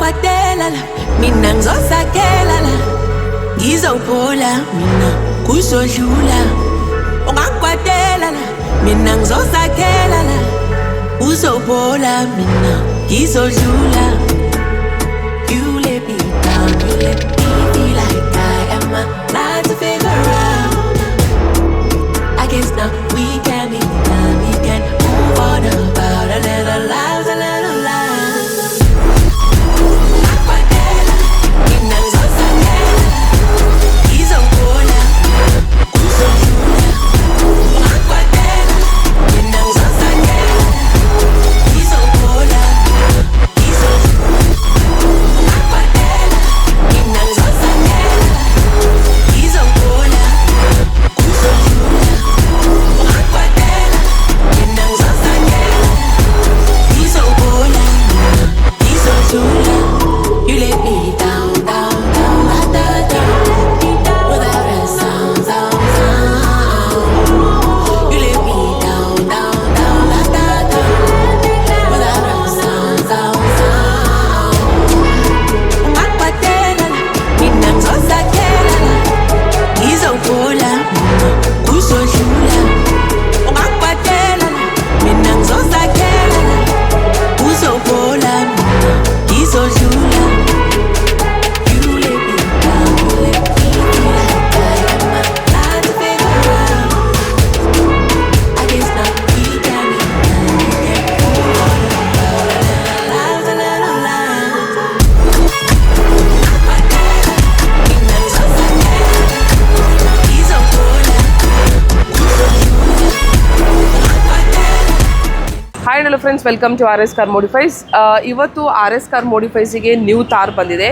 Ungakwadela mina ngizosakela la ngizophola mina kusodlula ungakwadela mina ngizosakela la uzophola mina ngizodlula. You let me down, you let me feel like I am alive to figure out. I guess now we can be done, we can move on about a little lives, a little lives. Ungakwadela mina ngizosakela ngizophola kusodlula ungakwadela mina ngizosakela ngizophola ngizodlula ungakwadela mina ngizosakela ngizophola kusodlula ungakwadela mina ngizosakela ngizophola ngizodlula. You let me down, down, down, down, without a sound, sound, sound. You let me down, down, down, without a sound, sound, sound. Ungakwadela mina ngizosakela ngizophola kusodlula ungakwadela mina ngizosakela uzophola ngizodlula. You let me down, you let me feel like I am alive to figure out. I guess now we can be done, we can move on about a little lives, a little lives. Ungakwadela mina ngizosakela ngizophola kusodlula ungakwadela. Hi hello friends, welcome to R S car modifies. ಇವತ್ತು R S car ಮೋಡಿಫೈಸಿಗೆ new Thar ಬಂದಿದೆ.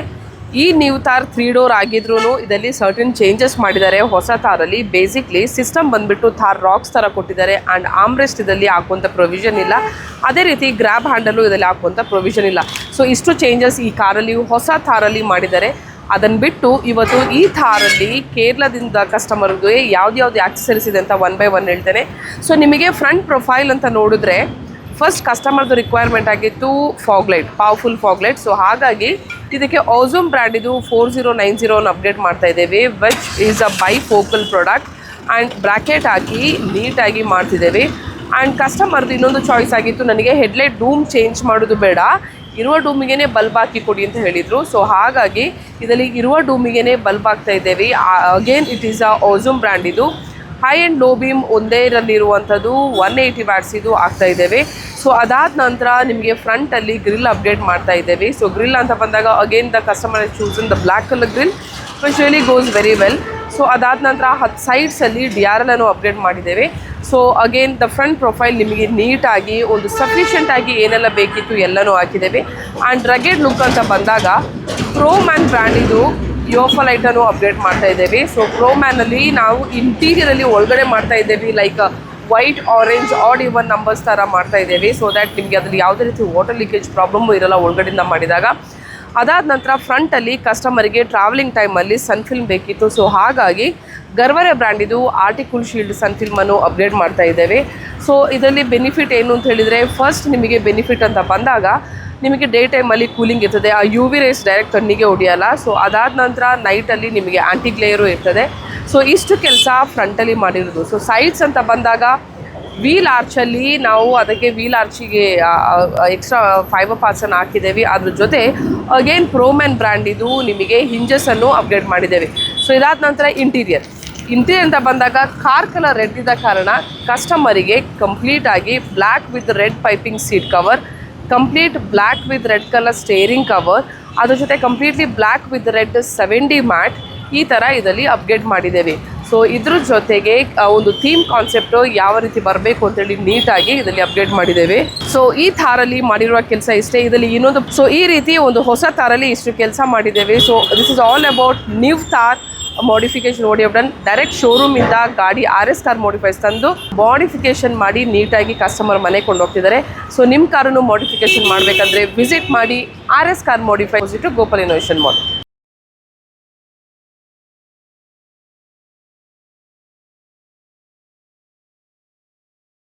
ಈ new ತಾರ್ 3 door ಆಗಿದ್ರೂ ಇದರಲ್ಲಿ certain changes ಮಾಡಿದ್ದಾರೆ. ಹೊಸ ತಾರಲ್ಲಿ basically system ಬಂದುಬಿಟ್ಟು Thar racks ಥರ ಕೊಟ್ಟಿದ್ದಾರೆ ಆ್ಯಂಡ್ ಆಮ್ರೆಸ್ಟ್ ಇದರಲ್ಲಿ ಹಾಕುವಂಥ ಪ್ರೊವಿಷನ್ ಇಲ್ಲ. ಅದೇ ರೀತಿ ಗ್ರ್ಯಾಬ್ ಹ್ಯಾಂಡಲು ಇದರಲ್ಲಿ ಹಾಕುವಂಥ ಪ್ರೊವಿಷನ್ ಇಲ್ಲ. ಸೊ ಇಷ್ಟು ಚೇಂಜಸ್ ಈ ಕಾರಲ್ಲಿ ಹೊಸ ತಾರಲ್ಲಿ ಮಾಡಿದ್ದಾರೆ. ಅದನ್ನು ಬಿಟ್ಟು ಇವತ್ತು ಈ ಥಾರಲ್ಲಿ ಕೇರಳದಿಂದ ಕಸ್ಟಮರ್ಗೆ ಯಾವ್ದು ಆಕ್ಸೆಸರೀಸ್ ಇದೆ ಅಂತ 1 by 1 ಹೇಳ್ತೇನೆ. ಸೊ ನಿಮಗೆ ಫ್ರಂಟ್ ಪ್ರೊಫೈಲ್ ಅಂತ ನೋಡಿದ್ರೆ ಫಸ್ಟ್ ಕಸ್ಟಮರ್ದು ರಿಕ್ವೈರ್ಮೆಂಟ್ ಆಗಿತ್ತು ಫಾಗ್ಲೈಟ್, ಪವರ್ಫುಲ್ ಫಾಗ್ಲೈಟ್. ಸೊ ಹಾಗಾಗಿ ಇದಕ್ಕೆ ಓಝೋಮ್ ಬ್ರ್ಯಾಂಡ್ ಇದು 4090 ಅಪ್ಡೇಟ್ ಮಾಡ್ತಾ ಇದ್ದೇವೆ, which is a bifocal product and bracket ಹಾಕಿ ನೀಟಾಗಿ ಮಾಡ್ತಿದ್ದೇವೆ. ಆ್ಯಂಡ್ ಕಸ್ಟಮರ್ದು ಇನ್ನೊಂದು ಚಾಯ್ಸ್ ಆಗಿತ್ತು, ನನಗೆ ಹೆಡ್ಲೈಟ್ ಡೂಮ್ ಚೇಂಜ್ ಮಾಡೋದು ಬೇಡ, ಇರುವ ಡೂಮಿಗೆ ಬಲ್ಬ್ ಹಾಕಿ ಕೊಡಿ ಅಂತ ಹೇಳಿದರು. ಸೊ ಹಾಗಾಗಿ ಇದರಲ್ಲಿ ಇರುವ ಡೂಮಿಗೆ ಬಲ್ಬ್ ಹಾಕ್ತಾ ಇದ್ದೇವೆ. ಅಗೇನ್ ಇಟ್ ಈಸ್ ಅ ಓಝೋಮ್ ಬ್ರ್ಯಾಂಡ್ ಇದು. ಹೈ ಆ್ಯಂಡ್ ಲೋ ಬೀಮ್ ಒಂದೇ ಇರಲ್ಲಿರುವಂಥದ್ದು 180 ವ್ಯಾಟ್ಸ್ ಇದು ಆಗ್ತಾ ಇದ್ದೇವೆ. ಸೊ ಅದಾದ ನಂತರ ನಿಮಗೆ ಫ್ರಂಟಲ್ಲಿ ಗ್ರಿಲ್ ಅಪ್ಡೇಟ್ ಮಾಡ್ತಾ ಇದ್ದೇವೆ. ಸೊ ಗ್ರಿಲ್ ಅಂತ ಬಂದಾಗ again the customer chosen the black colour grill which really goes very well. So ಅದಾದ ನಂತರ 10 ಸೈಡ್ಸಲ್ಲಿ DRL ಅನ್ನು ಅಪ್ಡೇಟ್ ಮಾಡಿದ್ದೇವೆ. So again the front profile ನಿಮಗೆ ನೀಟಾಗಿ ಒಂದು ಸಫಿಷಿಯೆಂಟಾಗಿ ಏನೆಲ್ಲ ಬೇಕಿತ್ತು ಎಲ್ಲನೂ ಹಾಕಿದ್ದೇವೆ. ಆ್ಯಂಡ್ ರಗೆಡ್ ಲುಕ್ ಅಂತ ಬಂದಾಗ ಪ್ರೋಮ್ಯಾನ್ ಬ್ರ್ಯಾಂಡ್ ಇದು ಯೋಫಾ ಲೈಟನ್ನು ಅಪ್ಡೇಟ್ ಮಾಡ್ತಾ ಇದ್ದೇವೆ. ಸೊ ಪ್ರೋಮ್ಯಾನಲ್ಲಿ ನಾವು ಇಂಟೀರಿಯರಲ್ಲಿ ಒಳಗಡೆ ಮಾಡ್ತಾ ಇದ್ದೇವೆ, ಲೈಕ್ ವೈಟ್, ಆರೆಂಜ್, ಆಡ್ ಇವನ್ ನಂಬರ್ಸ್ ಥರ ಮಾಡ್ತಾ ಇದ್ದೇವೆ. ಸೊ ದ್ಯಾಟ್ ನಿಮಗೆ ಅದರಲ್ಲಿ ಯಾವುದೇ ರೀತಿ ವಾಟರ್ ಲೀಕೇಜ್ ಪ್ರಾಬ್ಲಮ್ಮು ಇರೋಲ್ಲ ಒಳಗಡೆಯಿಂದ ಮಾಡಿದಾಗ. ಅದಾದ ನಂತರ ಫ್ರಂಟಲ್ಲಿ ಕಸ್ಟಮರಿಗೆ ಟ್ರಾವೆಲಿಂಗ್ ಟೈಮಲ್ಲಿ ಸನ್ಫಿಲ್ಮ್ ಬೇಕಿತ್ತು. ಸೊ ಹಾಗಾಗಿ ಗರ್ವರೆ ಬ್ರ್ಯಾಂಡ್ ಇದು ಆರ್ಟಿಕಲ್ ಶೀಲ್ಡ್ ಸನ್ಫಿಲ್ಮನ್ನು ಅಪ್ಡೇಟ್ ಮಾಡ್ತಾ ಇದ್ದೇವೆ. ಸೊ ಇದರಲ್ಲಿ ಬೆನಿಫಿಟ್ ಏನು ಅಂತ ಹೇಳಿದರೆ, ಫಸ್ಟ್ ನಿಮಗೆ ಬೆನಿಫಿಟ್ ಅಂತ ಬಂದಾಗ ನಿಮಗೆ ಡೇ ಟೈಮಲ್ಲಿ ಕೂಲಿಂಗ್ ಇರ್ತದೆ, ಆ UV ರೇಸ್ ಡೈರೆಕ್ಟ್ ಕಣ್ಣಿಗೆ ಹೊಡೆಯಲ್ಲ. ಸೊ ಅದಾದ ನಂತರ ನೈಟಲ್ಲಿ ನಿಮಗೆ ಆ್ಯಂಟಿ ಗ್ಲೇಯರು ಇರ್ತದೆ. ಸೊ ಇಷ್ಟು ಕೆಲಸ ಫ್ರಂಟಲ್ಲಿ ಮಾಡಿರೋದು. ಸೊ ಸೈಡ್ಸ್ ಅಂತ ಬಂದಾಗ ವೀಲ್ ಆರ್ಚಲ್ಲಿ ನಾವು ಅದಕ್ಕೆ ವೀಲ್ ಆರ್ಚಿಗೆ ಎಕ್ಸ್ಟ್ರಾ ಫೈಬರ್ ಪಾರ್ಟ್ಸನ್ನು ಹಾಕಿದ್ದೇವೆ. ಅದ್ರ ಜೊತೆ ಅಗೇನ್ ಪ್ರೋಮ್ಯಾನ್ ಬ್ರ್ಯಾಂಡ್ ಇದು ನಿಮಗೆ ಹಿಂಜಸನ್ನು ಅಪ್ಡೇಟ್ ಮಾಡಿದ್ದೇವೆ. ಸೊ ಇದಾದ ನಂತರ ಇಂಟೀರಿಯರ್ ಅಂತ ಬಂದಾಗ ಕಾರ್ ಕಲರ್ ರೆಡ್ ಇದ್ದ ಕಾರಣ ಕಸ್ಟಮರಿಗೆ ಕಂಪ್ಲೀಟಾಗಿ black with red piping seat cover, complete black with red colour steering cover, ಅದ್ರ ಜೊತೆ completely black with red 7D mat ಈ ಥರ ಇದರಲ್ಲಿ ಅಪ್ಡೇಟ್ ಮಾಡಿದ್ದೇವೆ. ಸೊ ಇದ್ರ ಜೊತೆಗೆ ಒಂದು ಥೀಮ್ ಕಾನ್ಸೆಪ್ಟು ಯಾವ ರೀತಿ ಬರಬೇಕು ಅಂತೇಳಿ ನೀಟಾಗಿ ಇದರಲ್ಲಿ ಅಪ್ಡೇಟ್ ಮಾಡಿದ್ದೇವೆ. ಸೊ ಈ ಥಾರಲ್ಲಿ ಮಾಡಿರುವ ಕೆಲಸ ಇಷ್ಟೇ. ಇದರಲ್ಲಿ ಇನ್ನೊಂದು ಈ ರೀತಿ ಒಂದು ಹೊಸ ಥಾರಲ್ಲಿ ಇಷ್ಟು ಕೆಲಸ ಮಾಡಿದ್ದೇವೆ. So this is all about new Thar modification. ನೋಡಿ ಡನ್ ಡೈರೆಕ್ಟ್ ಶೋರೂಮಿಂದ ಗಾಡಿ RS ಕಾರ್ ಮಾಡಿಫೈಸ್ ತಂದು ಮಾಡಿಫಿಕೇಶನ್ ಮಾಡಿ ನೀಟಾಗಿ ಕಸ್ಟಮರ್ ಮನೆ ಕೊಂಡೋಗ್ತಿದ್ದಾರೆ. ಸೊ ನಿಮ್ಮ ಕಾರನ್ನು ಮಾಡಿಫಿಕೇಶನ್ ಮಾಡಬೇಕಂದ್ರೆ ವಿಸಿಟ್ ಮಾಡಿ RS car modify Gopal innovation mall.